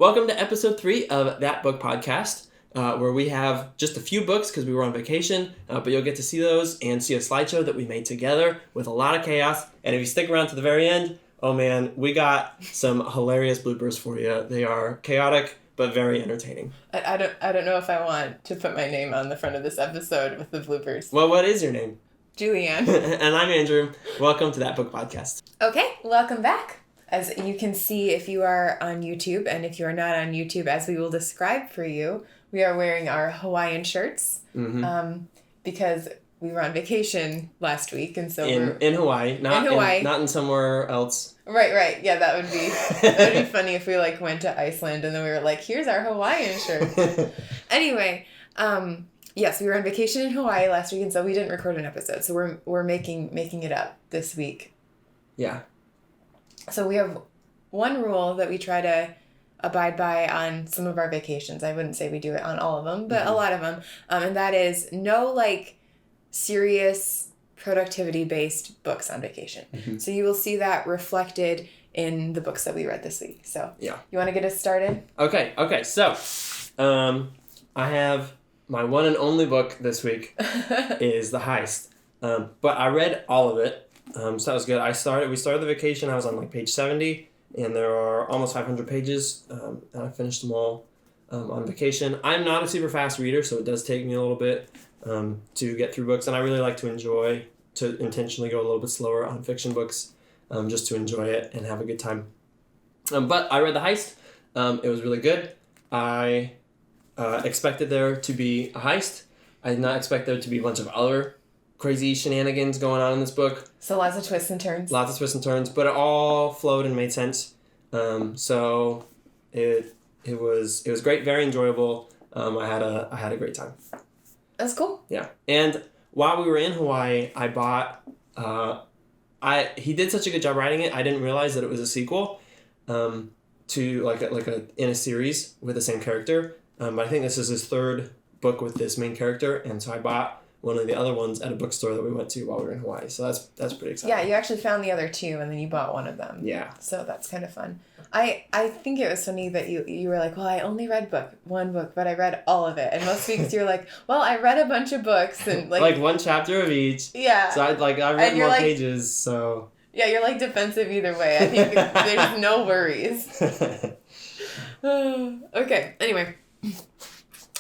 Welcome to episode 3 of That Book Podcast, where we have just a few books because we were on vacation, but you'll get to see those and see a slideshow that we made together with a lot of chaos. And if you stick around to the very end, oh man, we got some hilarious bloopers for you. They are chaotic, but very entertaining. I don't know if I want to put my name on the front of this episode with the bloopers. Well, what is your name? Julianne. And I'm Andrew. Welcome to That Book Podcast. Okay, welcome back. As you can see if you are on YouTube, and if you are not on YouTube, as we will describe for you, we are wearing our Hawaiian shirts because we were on vacation last week, and so in Hawaii, not in somewhere else. Right. Yeah, that would be funny if we went to Iceland and then we were like, here's our Hawaiian shirt. Anyway, yes, we were on vacation in Hawaii last week, and so we didn't record an episode. So we're making it up this week. Yeah. So we have one rule that we try to abide by on some of our vacations. I wouldn't say we do it on all of them, but a lot of them. And that is no serious productivity-based books on vacation. Mm-hmm. So you will see that reflected in the books that we read this week. So yeah. You want to get us started? Okay. So I have my one and only book this week is The Heist. But I read all of it. So that was good. We started the vacation. I was on page 70, and there are almost 500 pages. And I finished them all on vacation. I'm not a super fast reader, so it does take me a little bit to get through books, and I really like to intentionally go a little bit slower on fiction books, just to enjoy it and have a good time. But I read The Heist. It was really good. I expected there to be a heist. I did not expect there to be a bunch of other crazy shenanigans going on in this book. So lots of twists and turns. But it all flowed and made sense. So it was great, very enjoyable. I had a great time. That's cool. Yeah. And while we were in Hawaii, I bought he did such a good job writing it. I didn't realize that it was a sequel to in a series with the same character. But I think this is his third book with this main character, and so I bought one of the other ones at a bookstore that we went to while we were in Hawaii. So that's pretty exciting. Yeah, you actually found the other two, and then you bought one of them. Yeah. So that's kind of fun. I think it was funny that you were like, well, I only read one book, but I read all of it. And most weeks you're like, well, I read a bunch of books and one chapter of each. Yeah. So I read more pages, so. Yeah, you're defensive either way. I think there's no worries. Okay. Anyway.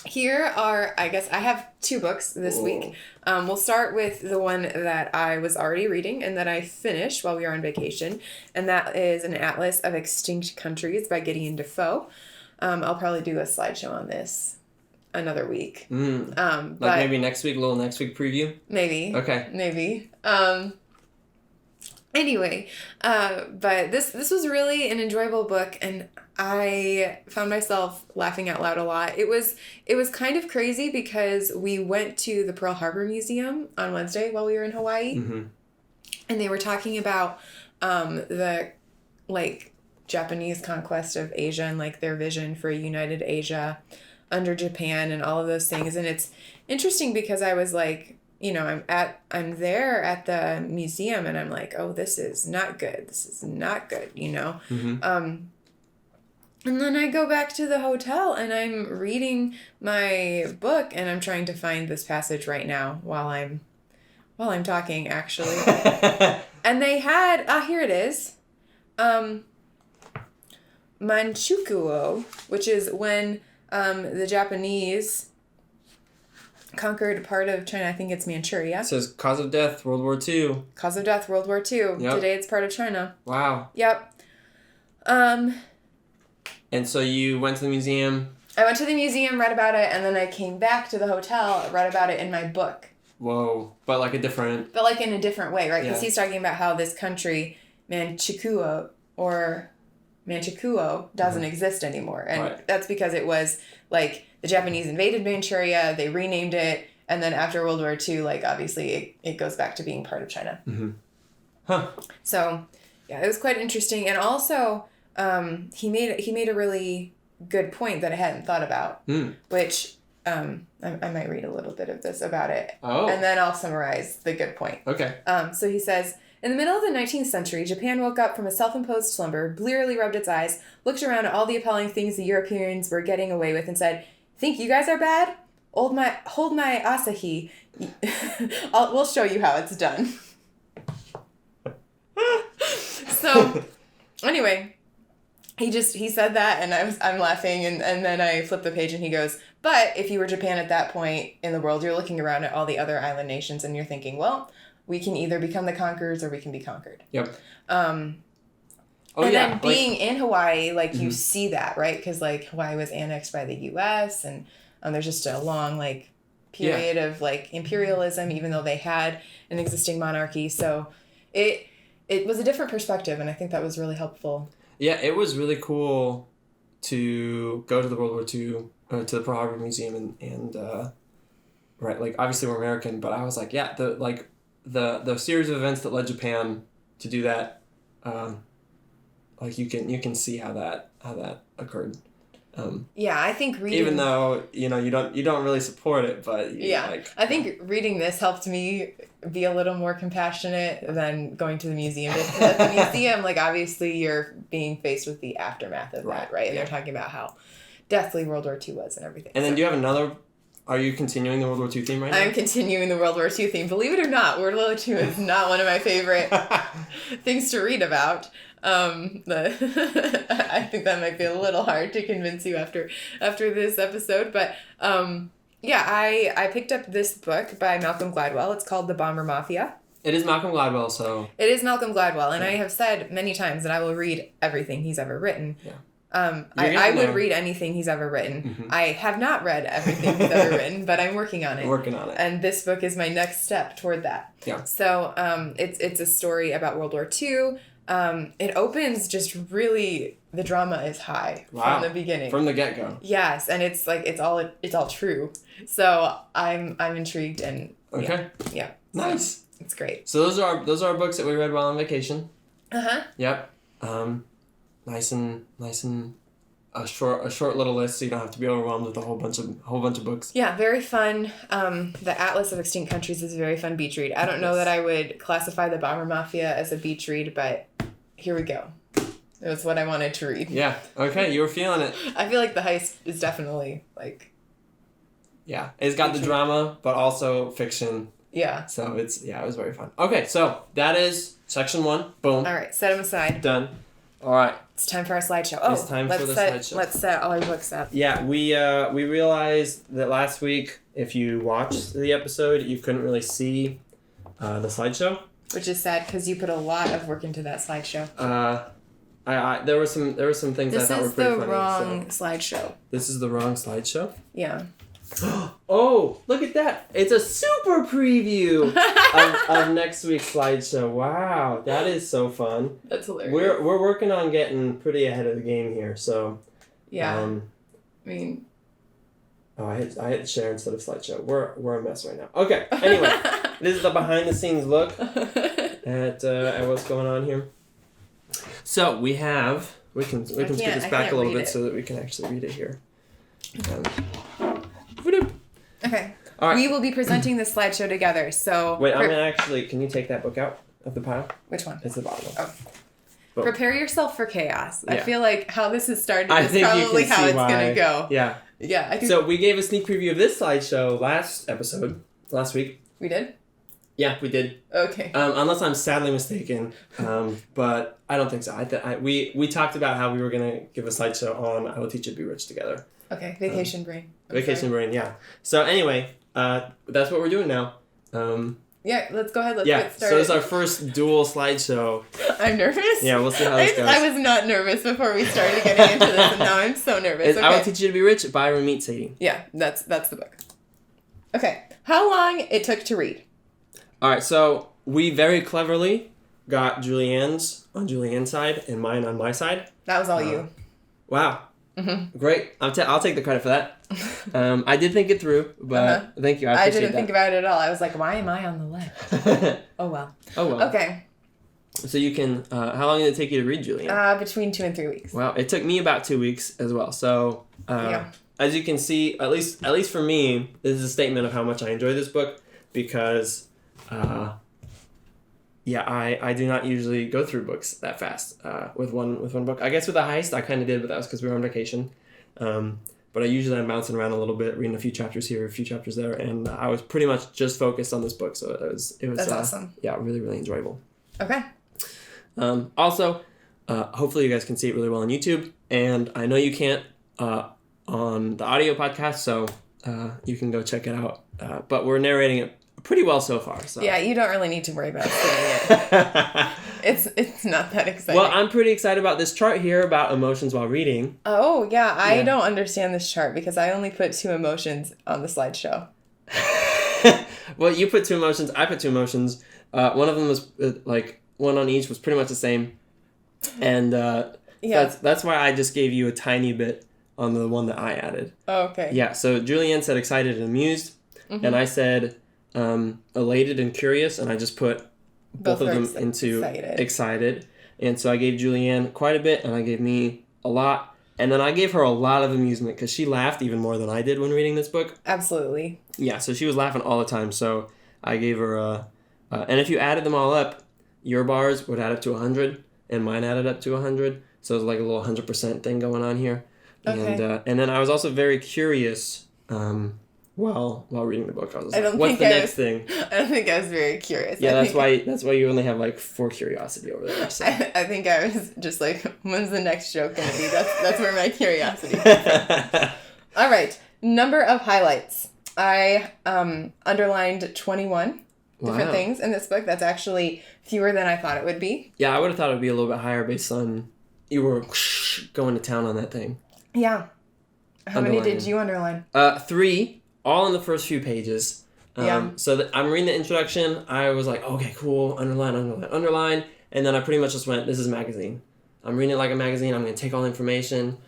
Here are, I have 2 books this week. We'll start with the one that I was already reading and that I finished while we were on vacation. And that is An Atlas of Extinct Countries by Gideon Defoe. I'll probably do a slideshow on this another week. But maybe next week, a little next week preview? Maybe. Okay. Maybe. Anyway, but this was really an enjoyable book, and I found myself laughing out loud a lot. It was kind of crazy because we went to the Pearl Harbor Museum on Wednesday while we were in Hawaii, and they were talking about the Japanese conquest of Asia and their vision for a united Asia under Japan and all of those things. And it's interesting because I was I'm there at the museum and I'm like, oh, this is not good. This is not good, And then I go back to the hotel and I'm reading my book and I'm trying to find this passage right now while I'm talking, actually. And they had, here it is. Manchukuo, which is when the Japanese conquered part of China. I think it's Manchuria. It says cause of death, World War II. Cause of death, World War II. Yep. Today it's part of China. Wow. Yep. And so you went to the museum? I went to the museum, read about it, and then I came back to the hotel, read about it in my book. Whoa. But in a different way, right? Because he's talking about how this country, Manchukuo doesn't exist anymore. And that's because it was the Japanese invaded Manchuria, they renamed it, and then after World War II, obviously it goes back to being part of China. Mm-hmm. Huh. So, yeah, it was quite interesting. And also, he made a really good point that I hadn't thought about, which I might read a little bit of this about it. Oh. And then I'll summarize the good point. Okay. So he says, In the middle of the 19th century, Japan woke up from a self-imposed slumber, blearily rubbed its eyes, looked around at all the appalling things the Europeans were getting away with, and said, "Think you guys are bad? Hold my Asahi. We'll show you how it's done." So, anyway, he said that, and I'm laughing, and then I flip the page, and he goes, "But if you were Japan at that point in the world, you're looking around at all the other island nations, and you're thinking, well, we can either become the conquerors or we can be conquered." Yep. Then being in Hawaii, like, you see that, right? Because, like, Hawaii was annexed by the U.S., and there's just a long, like, period of, like, imperialism, even though they had an existing monarchy. So it was a different perspective, and I think that was really helpful. Yeah, it was really cool to go to the World War II, to the Pearl Harbor Museum, and right, like, obviously we're American, but I was like, yeah, the series of events that led Japan to do that, like, you can see how that occurred. Yeah, I think reading, even though you don't really support it, but I think reading this helped me be a little more compassionate than going to the museum. At the museum, like, obviously you're being faced with the aftermath of that, right? And they're talking about how deathly World War II was and everything. And then do you have another? Are you continuing the World War II theme right now? I'm continuing the World War II theme. Believe it or not, World War II is not one of my favorite things to read about. I think that might be a little hard to convince you after this episode, but I picked up this book by Malcolm Gladwell. It's called The Bomber Mafia. It is Malcolm Gladwell, so... It is Malcolm Gladwell, and I have said many times that I will read everything he's ever written. Yeah. I would read anything he's ever written. Mm-hmm. I have not read everything he's ever written, but I'm working on it. And this book is my next step toward that. Yeah. So it's a story about World War II. It opens just really, the drama is high from the beginning. From the get-go. Yes, and it's like it's all true. So I'm intrigued, and okay. Yeah. Nice. So it's great. So those are books that we read while on vacation. Uh-huh. Yep. Nice and a short little list, so you don't have to be overwhelmed with a whole bunch of books. Yeah, very fun. The Atlas of Extinct Countries is a very fun beach read. I don't know that I would classify The Bomber Mafia as a beach read, but here we go. It was what I wanted to read. Yeah. Okay, you were feeling it. I feel like the heist is definitely like... Yeah, it's got the drama, but also fiction. Yeah. So it was very fun. Okay, so that is section 1. Boom. All right, set them aside. Done. All right. It's time for our slideshow. Oh, it's time for the slideshow. Let's set all our books up. Yeah, we realized that last week, if you watched the episode, you couldn't really see the slideshow. Which is sad because you put a lot of work into that slideshow. There were some things I thought were pretty funny. This is the wrong slideshow. This is the wrong slideshow? Yeah. Oh, look at that. It's a super preview of next week's slideshow. Wow, that is so fun. That's hilarious. We're working on getting pretty ahead of the game here, so... Yeah. I hit share instead of slideshow. We're a mess right now. Okay, anyway. This is the behind the scenes look at what's going on here. So we can scoot this back a little bit so that we can actually read it here. Okay. All right. We will be presenting this slideshow together. So wait, I'm gonna actually. Can you take that book out of the pile? Which one? It's the bottom one. Oh. Boom. Prepare yourself for chaos. Yeah. I feel like how this has started is probably how it's gonna go. Yeah. Yeah. I think so we gave a sneak preview of this slideshow last week. We did? Yeah, we did. Okay. Unless I'm sadly mistaken, but I don't think so. We talked about how we were gonna give a slideshow on I Will Teach You to Be Rich together. Okay, Vacation Brain. Vacation Brain, yeah. So anyway, that's what we're doing now. Yeah, let's go ahead. Let's get started. So it's our first dual slideshow. I'm nervous. Yeah, we'll see how this goes. I was not nervous before we started getting into this, and now I'm so nervous. Okay. I Will Teach You to Be Rich by Ramit Sethi. Yeah, that's the book. Okay, how long it took to read? All right, so we very cleverly got Julianne's on Julianne's side and mine on my side. That was all you. Wow. Mm-hmm. Great. I'll take the credit for that. I did think it through, but thank you. I appreciate didn't think about it at all. I was like, why am I on the left? Oh, well. Okay. So you can, how long did it take you to read, Julianne? Between 2 and 3 weeks. Well, it took me about 2 weeks as well. So, as you can see, at least for me, this is a statement of how much I enjoy this book because yeah, I do not usually go through books that fast with one book. I guess with The Heist, I kind of did, but that was because we were on vacation. But I usually am bouncing around a little bit, reading a few chapters here, a few chapters there, and I was pretty much just focused on this book, so it was That's awesome. Yeah, really, really enjoyable. Okay. Also, hopefully you guys can see it really well on YouTube, and I know you can't on the audio podcast, so you can go check it out. But we're narrating it pretty well so far. So yeah, you don't really need to worry about seeing it. It's not that exciting. Well, I'm pretty excited about this chart here about emotions while reading. Oh, yeah. I don't understand this chart because I only put 2 emotions on the slideshow. Well, you put 2 emotions. I put 2 emotions. One of them was one on each was pretty much the same. And that's why I just gave you a tiny bit on the one that I added. Oh, okay. Yeah, so Julianne said excited and amused. Mm-hmm. And I said elated and curious. And I just put both of them into excited. And so I gave Julianne quite a bit, and I gave me a lot. And then I gave her a lot of amusement because she laughed even more than I did when reading this book. Absolutely. Yeah, so she was laughing all the time. So I gave her and if you added them all up, your bars would add up to 100, and mine added up to 100. So it was like a little 100% thing going on here. Okay. And then I was also very curious while reading the book. I was like, what's the next thing? I don't think I was very curious. Yeah, that's why you only have like 4 curiosity over there. So. I think I was just like, when's the next joke going to be? That's where my curiosity comes from. All right. Number of highlights. I underlined 21 different things in this book. That's actually fewer than I thought it would be. Yeah, I would have thought it would be a little bit higher based on you were going to town on that thing. Yeah. How many did you underline? 3. All in the first few pages. So I'm reading the introduction. I was like, okay, cool. Underline. And then I pretty much just went, this is a magazine. I'm reading it like a magazine. I'm going to take all the information.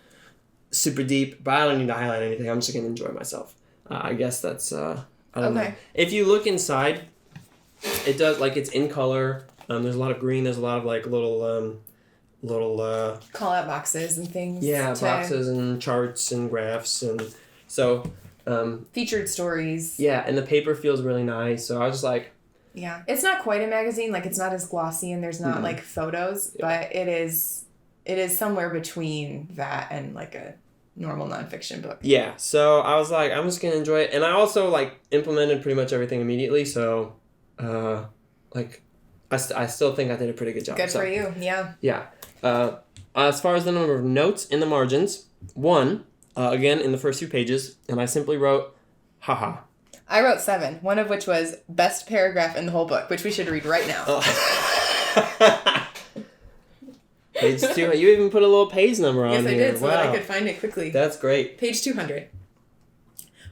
Super deep. But I don't need to highlight anything. I'm just going to enjoy myself. I guess that's, I don't know. If you look inside, it does, like, it's in color. There's a lot of green. There's a lot of, like, little call-out boxes and things. Yeah, boxes and charts and graphs. And so... featured stories. Yeah, and the paper feels really nice. So I was just like... Yeah. It's not quite a magazine. Like, it's not as glossy and there's not, like, photos. Yeah. But it is somewhere between that and, like, a normal nonfiction book. Yeah. So I was like, I'm just going to enjoy it. And I also, like, implemented pretty much everything immediately. So, I still think I did a pretty good job. Good for you. Yeah. Yeah. As far as the number of notes in the margins, 1... again, in the first 2 pages, and I simply wrote, haha. I wrote 7, one of which was best paragraph in the whole book, which we should read right now. Oh. Page 2, you even put a little page number on here. Yes, I did, so that I could find it quickly. That's great. Page 200.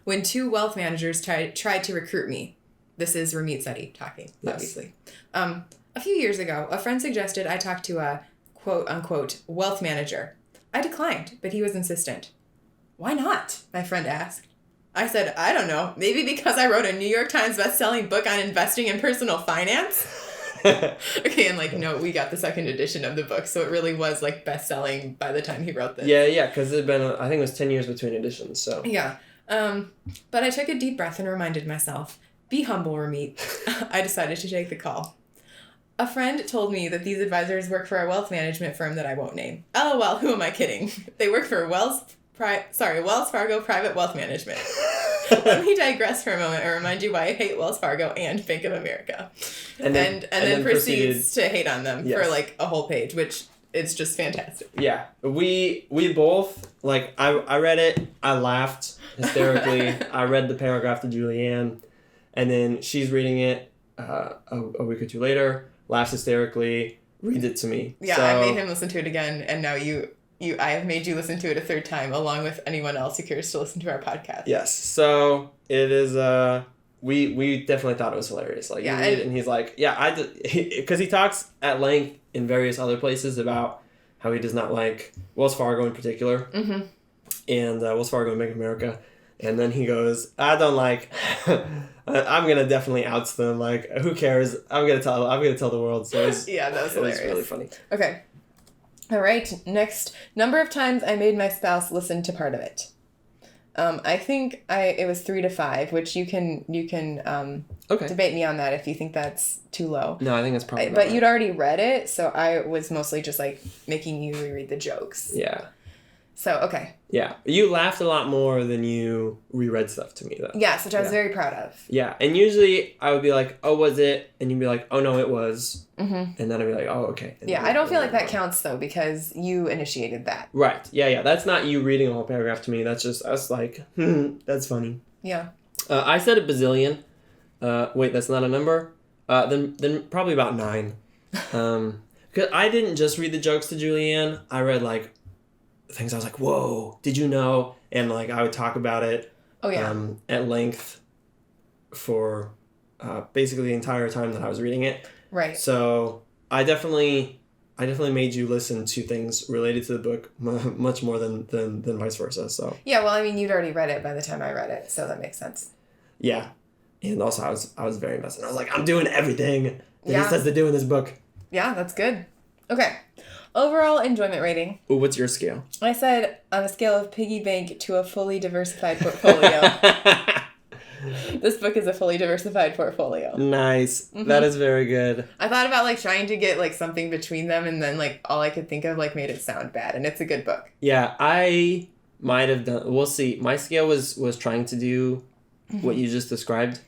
When 2 wealth managers tried to recruit me. This is Ramit Sethi talking, obviously. Yes. A few years ago, a friend suggested I talk to a quote-unquote wealth manager. I declined, but he was insistent. Why not? My friend asked. I said, I don't know. Maybe because I wrote a New York Times best-selling book on investing in personal finance? Okay, and no, we got the 2nd edition of the book, so it really was best-selling by the time he wrote this. Yeah, because it had been, I think it was 10 years between editions, so. Yeah. But I took a deep breath and reminded myself, be humble, Ramit. I decided to take the call. A friend told me that these advisors work for a wealth management firm that I won't name. LOL, who am I kidding? They work for Wells Fargo Private Wealth Management. Let me digress for a moment and remind you why I hate Wells Fargo and Bank of America. And then proceeds to hate on them for a whole page, which it's just fantastic. Yeah. We both, I read it, I laughed hysterically. I read the paragraph to Julianne, and then she's reading it a week or 2 later, laughs hysterically, reads it to me. Yeah, so, I made him listen to it again, and now I have made you listen to it a 3rd time, along with anyone else who cares to listen to our podcast. Yes. So it is, we definitely thought it was hilarious. You read it and he's like, yeah, because he talks at length in various other places about how he does not like Wells Fargo in particular. Mm-hmm. And Wells Fargo and Bank of America. And then he goes, I don't like, I'm going to definitely out them. Who cares? I'm going to tell the world. So yeah, that was hilarious. It was really funny. Okay. All right, next. Number of times I made my spouse listen to part of it. I think it was 3 to 5, which you can Okay. debate me on that if you think that's too low. No, I think that's probably. But you'd already read it, so I was mostly just like making you reread the jokes. Yeah. So okay. Yeah, you laughed a lot more than you reread stuff to me though. Yes, which I was very proud of. Yeah, and usually I would be like, "Oh, was it?" And you'd be like, "Oh no, it was." Mm-hmm. And then I'd be like, "Oh, okay." And Yeah, I don't feel like that counts though because you initiated that. Right. Yeah. That's not you reading a whole paragraph to me. That's just us like, that's funny. Yeah. I said a bazillion. Wait, that's not a number. Then probably about 9. Because I didn't just read the jokes to Julianne. I read like things I was like, whoa, did you know? And like I would talk about it. Oh yeah. At length for basically the entire time that I was reading it. Right. So I definitely made you listen to things related to the book much more than vice versa. So yeah, well, I mean, you'd already read it by the time I read it, so that makes sense. yeah, and also I was very invested. I was like, I'm doing everything that Yeah. he says to do in this book. Yeah, that's good. Okay. Overall enjoyment rating. Ooh, what's your scale? I said on a scale of piggy bank to a fully diversified portfolio. This book is a fully diversified portfolio. Nice. Mm-hmm. That is very good. I thought about like trying to get like something between them, and then like all I could think of like made it sound bad, and it's a good book. Yeah, I might have done. We'll see. My scale was trying to do what you just described.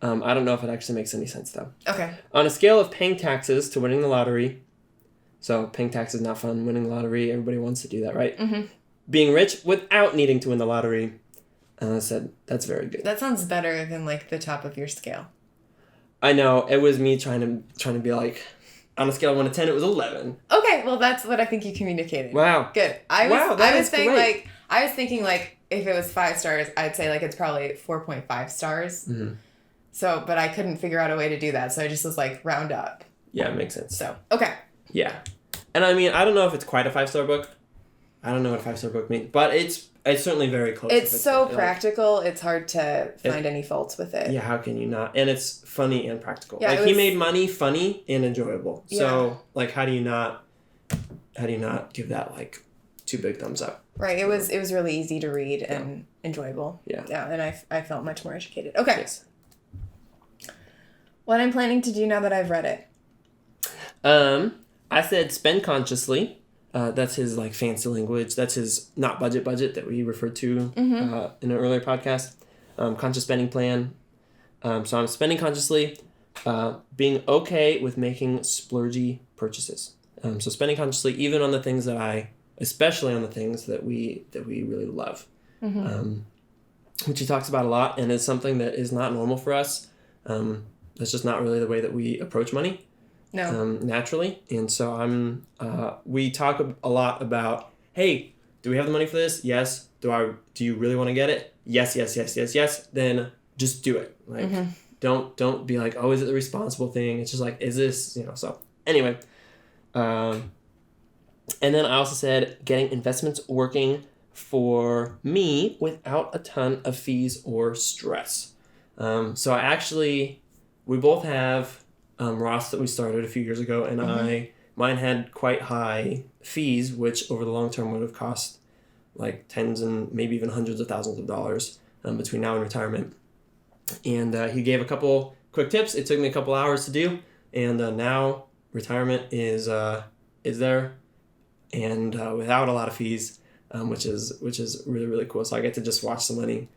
I don't know if it actually makes any sense though. Okay. On a scale of paying taxes to winning the lottery, so paying taxes not fun, winning the lottery, everybody wants to do that, right? Mm-hmm. Being Being rich without needing to win the lottery, I said that's very good. That sounds better than like the top of your scale. I know it was me trying to be like, on a scale of 1 to 10, it was 11. Okay, well that's what I think you communicated. Wow. Good. Wow, that is saying great. like I was thinking like if it was 5 stars, I'd say like it's probably 4.5 stars. Mm-hmm. So, but I couldn't figure out a way to do that, so I just was like round up. Yeah, it makes sense. So okay. Yeah, and I mean I don't know if it's quite a 5-star book. I don't know what a 5-star book means, but it's certainly very close. It's so practical. It's hard to find any faults with it. Yeah, how can you not? And it's funny and practical. Yeah, like he made money funny and enjoyable. Yeah. So like, how do you not give that like 2 big thumbs up? Right. It was really easy to read and enjoyable. Yeah. Yeah, and I felt much more educated. Okay. Yes. What I'm planning to do now that I've read it. I said spend consciously. That's his like fancy language. That's his not budget that we referred to in an earlier podcast. Conscious spending plan. So I'm spending consciously, being okay with making splurgy purchases. So spending consciously, even on the things especially on the things that we really love, which he talks about a lot, and is something that is not normal for us. That's just not really the way that we approach money. No. Naturally. And so we talk a lot about, hey, do we have the money for this? Yes. Do you really want to get it? Yes. Then just do it. Like, don't be like, oh, is it the responsible thing? It's just like, is this, so anyway. And then I also said getting investments working for me without a ton of fees or stress. So we both have Ross that we started a few years ago, and mine had quite high fees, which over the long term would have cost like tens and maybe even hundreds of thousands of dollars between now and retirement. And he gave a couple quick tips. It took me a couple hours to do, and now retirement is there, and without a lot of fees, which is really, really cool. So I get to just watch the money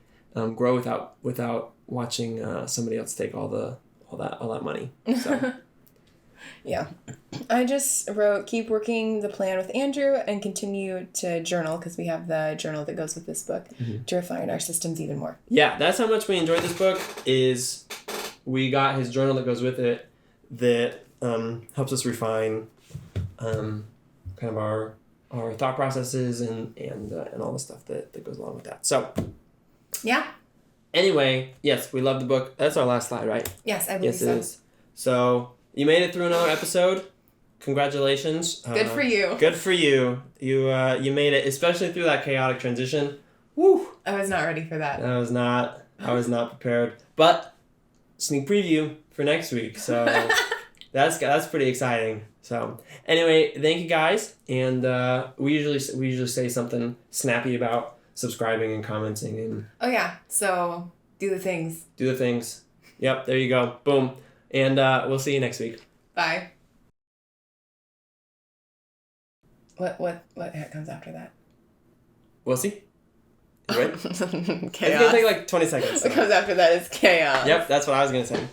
grow without watching somebody else take all that money. So. Yeah. I just wrote, keep working the plan with Andrew and continue to journal, because we have the journal that goes with this book, to refine our systems even more. Yeah, that's how much we enjoyed this book, is we got his journal that goes with it that helps us refine kind of our thought processes and all the stuff that goes along with that. So, yeah. Anyway, yes, we love the book. That's our last slide, right? Yes, I believe yes, so. It is. So, you made it through another episode. Congratulations. Good for you. Good for you. You made it, especially through that chaotic transition. Woo! I was not ready for that. I was not prepared. But sneak preview for next week. So that's pretty exciting. So anyway, thank you guys. And we usually say something snappy about subscribing and commenting and Oh yeah, so do the things. do the things. Yep, there you go. Boom. And we'll see you next week. Bye. What comes after that? We'll see. You ready? Chaos. It's gonna take like 20 seconds. So. What comes after that is chaos. Yep, that's what I was gonna say.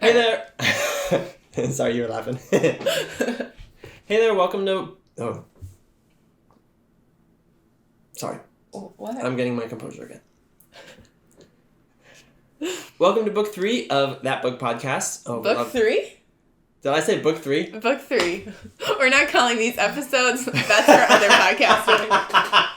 Hey there. Sorry, you were laughing. Hey there, welcome to... Oh. Sorry. What? I'm getting my composure again. Welcome to book 3 of That Book Podcast. Oh, Book 3? Did I say book 3? Book 3. We're not calling these episodes. That's for other podcasters.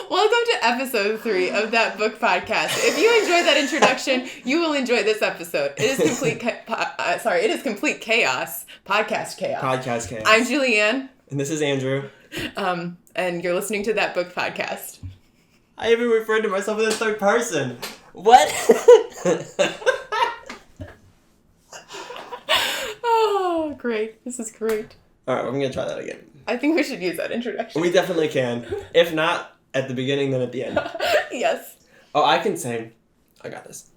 Welcome to episode 3 of That Book Podcast. If you enjoyed that introduction, you will enjoy this episode. It is complete it is complete chaos. Podcast chaos. Podcast chaos. I'm Julianne. And this is Andrew. And you're listening to That Book Podcast. I even referred to myself in the third person. What? Oh, great. This is great. Alright, I'm gonna try that again. I think we should use that introduction. We definitely can. If not at the beginning, then at the end. Yes. Oh, I can say, I got this.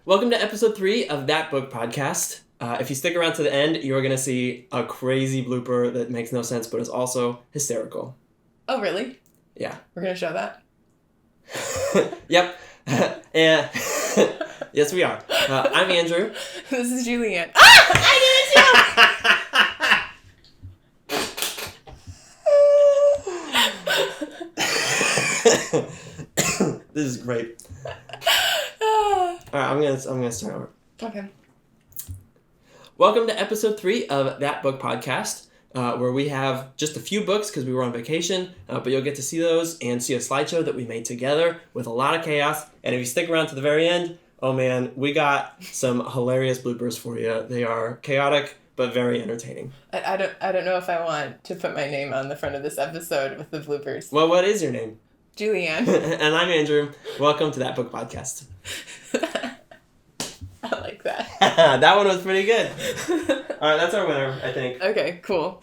Welcome to episode 3 of That Book Podcast. If you stick around to the end, you're going to see a crazy blooper that makes no sense, but is also hysterical. Oh, really? Yeah. We're going to show that? Yep. Yeah. Yes, we are. I'm Andrew. This is Julianne. Ah! I did it too! This is great. Alright, I'm gonna start over. Okay. Welcome to episode 3 of That Book Podcast, where we have just a few books because we were on vacation, but you'll get to see those and see a slideshow that we made together with a lot of chaos. And if you stick around to the very end, oh man, we got some hilarious bloopers for you. They are chaotic, but very entertaining. I don't know if I want to put my name on the front of this episode with the bloopers. Well, what is your name? Julianne. And I'm Andrew. Welcome to That Book Podcast. I like that. That one was pretty good. All right, that's our winner, I think. Okay, cool.